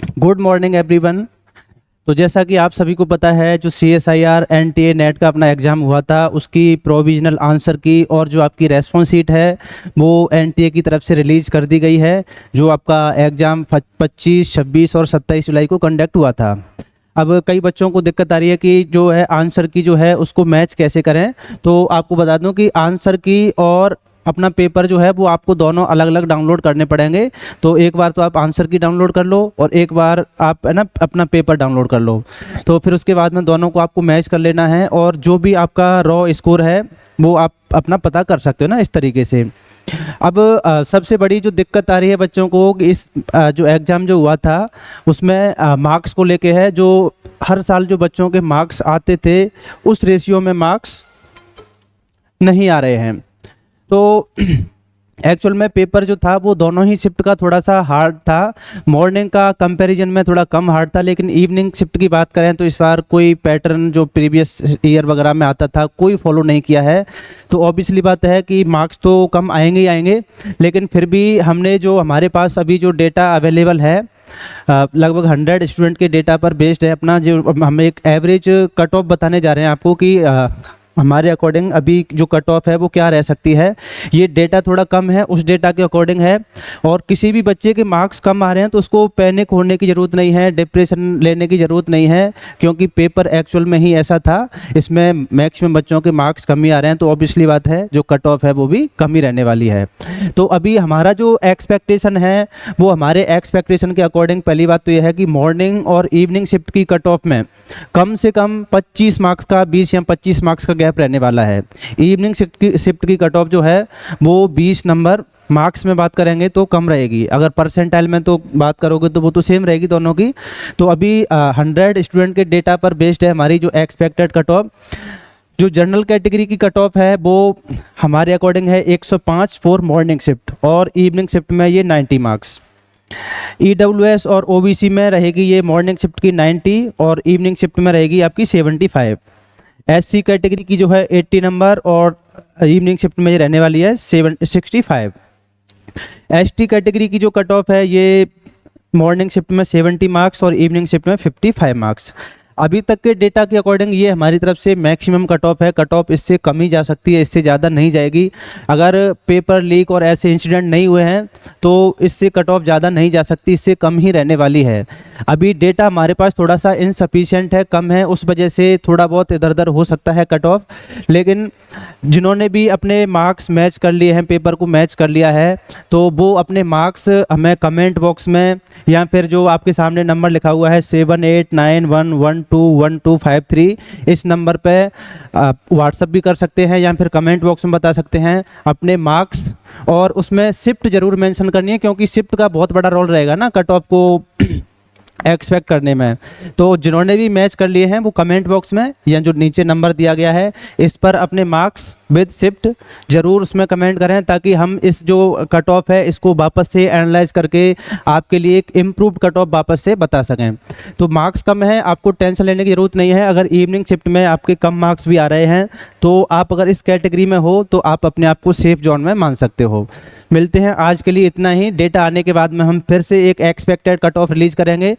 Good morning everyone. तो जैसा कि आप सभी को पता है, जो CSIR NTA नेट का अपना एग्ज़ाम हुआ था, उसकी प्रोविजनल आंसर की और जो आपकी रेस्पॉन्स शीट है वो NTA की तरफ से रिलीज़ कर दी गई है। जो आपका एग्ज़ाम 25, 26 और 27 जुलाई को कंडक्ट हुआ था। अब कई बच्चों को दिक्कत आ रही है कि जो है आंसर की जो है उसको मैच कैसे करें। तो आपको बता दूं कि आंसर की और अपना पेपर जो है वो आपको दोनों अलग अलग डाउनलोड करने पड़ेंगे। तो एक बार तो आप आंसर की डाउनलोड कर लो और एक बार आप है ना अपना पेपर डाउनलोड कर लो। तो फिर उसके बाद में दोनों को आपको मैच कर लेना है और जो भी आपका रॉ स्कोर है वो आप अपना पता कर सकते हो ना, इस तरीके से। अब सबसे बड़ी जो दिक्कत आ रही है बच्चों को कि इस जो एग्ज़ाम जो हुआ था उसमें मार्क्स को लेके है। जो हर साल जो बच्चों के मार्क्स आते थे उस रेशियो में मार्क्स नहीं आ रहे हैं। तो एक्चुअल में पेपर जो था वो दोनों ही शिफ्ट का थोड़ा सा हार्ड था। मॉर्निंग का कंपैरिजन में थोड़ा कम हार्ड था, लेकिन इवनिंग शिफ्ट की बात करें तो इस बार कोई पैटर्न जो प्रीवियस ईयर वगैरह में आता था कोई फॉलो नहीं किया है। तो ऑब्वियसली बात है कि मार्क्स तो कम आएंगे ही आएंगे, लेकिन फिर भी हमने जो हमारे पास अभी जो डेटा अवेलेबल है लगभग 100 स्टूडेंट के डेटा पर बेस्ड है अपना, जो हम एक एवरेज कट ऑफ बताने जा रहे हैं आपको कि हमारे अकॉर्डिंग अभी जो कट ऑफ है वो क्या रह सकती है। ये डेटा थोड़ा कम है, उस डेटा के अकॉर्डिंग है। और किसी भी बच्चे के मार्क्स कम आ रहे हैं तो उसको पैनिक होने की ज़रूरत नहीं है, डिप्रेशन लेने की ज़रूरत नहीं है, क्योंकि पेपर एक्चुअल में ही ऐसा था। इसमें मैक्सिमम बच्चों के मार्क्स कम ही आ रहे हैं, तो ऑब्वियसली बात है जो कट ऑफ है वो भी कम ही रहने वाली है। तो अभी हमारा जो एक्सपेक्टेशन है वो हमारे एक्सपेक्टेशन के अकॉर्डिंग पहली बात तो यह है कि मॉर्निंग और इवनिंग शिफ्ट की कट ऑफ में कम से कम 25 मार्क्स का 20 या 25 मार्क्स का गैप रहने वाला है। इवनिंग शिफ्ट की कट ऑफ जो है वो 20 नंबर, मार्क्स में बात करेंगे तो कम रहेगी। अगर परसेंटाइल में तो बात करोगे तो वो तो सेम रहेगी दोनों की। तो अभी 100 स्टूडेंट के डेटा पर बेस्ड है हमारी जो एक्सपेक्टेड कट ऑफ। जो जनरल कैटेगरी की कट ऑफ है वो हमारे अकॉर्डिंग है 105 फॉर मॉर्निंग शिफ्ट, और इवनिंग शिफ्ट में ये 90 मार्क्स। EWS और OBC में रहेगी ये मॉर्निंग शिफ्ट की 90 और इवनिंग शिफ्ट में रहेगी आपकी 75। SC कैटेगरी की जो है 80 नंबर और इवनिंग शिफ्ट में ये रहने वाली है 65। ST कैटेगरी की जो कट ऑफ है ये मॉर्निंग शिफ्ट में 70 मार्क्स और इवनिंग शिफ्ट में 55 मार्क्स। अभी तक के डेटा के अकॉर्डिंग ये हमारी तरफ से मैक्सिमम कट ऑफ है। कट ऑफ इससे कम ही जा सकती है, इससे ज़्यादा नहीं जाएगी। अगर पेपर लीक और ऐसे इंसिडेंट नहीं हुए हैं तो इससे कट ऑफ ज़्यादा नहीं जा सकती, इससे कम ही रहने वाली है। अभी डेटा हमारे पास थोड़ा सा इनसफिशिएंट है, कम है, उस वजह से थोड़ा बहुत इधर उधर हो सकता है कट ऑफ। लेकिन जिन्होंने भी अपने मार्क्स मैच कर लिए हैं, पेपर को मैच कर लिया है, तो वो अपने मार्क्स हमें कमेंट बॉक्स में या फिर जो आपके सामने नंबर लिखा हुआ है 7891121253 इस नंबर पे व्हाट्सअप भी कर सकते हैं या फिर कमेंट बॉक्स में बता सकते हैं अपने मार्क्स। और उसमें शिफ्ट जरूर मेंशन करनी है, क्योंकि शिफ्ट का बहुत बड़ा रोल रहेगा ना कट ऑफ को एक्सपेक्ट करने में। तो जिन्होंने भी मैच कर लिए हैं वो कमेंट बॉक्स में या जो नीचे नंबर दिया गया है इस पर अपने मार्क्स विद शिफ्ट जरूर उसमें कमेंट करें, ताकि हम इस जो कट ऑफ है इसको वापस से एनालाइज करके आपके लिए एक इम्प्रूव्ड कट ऑफ वापस से बता सकें। तो मार्क्स कम है, आपको टेंशन लेने की ज़रूरत नहीं है। अगर इवनिंग शिफ्ट में आपके कम मार्क्स भी आ रहे हैं तो आप अगर इस कैटेगरी में हो तो आप अपने आप को सेफ जोन में मान सकते हो। मिलते हैं, आज के लिए इतना ही। डेटा आने के बाद में हम फिर से एक एक्सपेक्टेड कट ऑफ रिलीज़ करेंगे।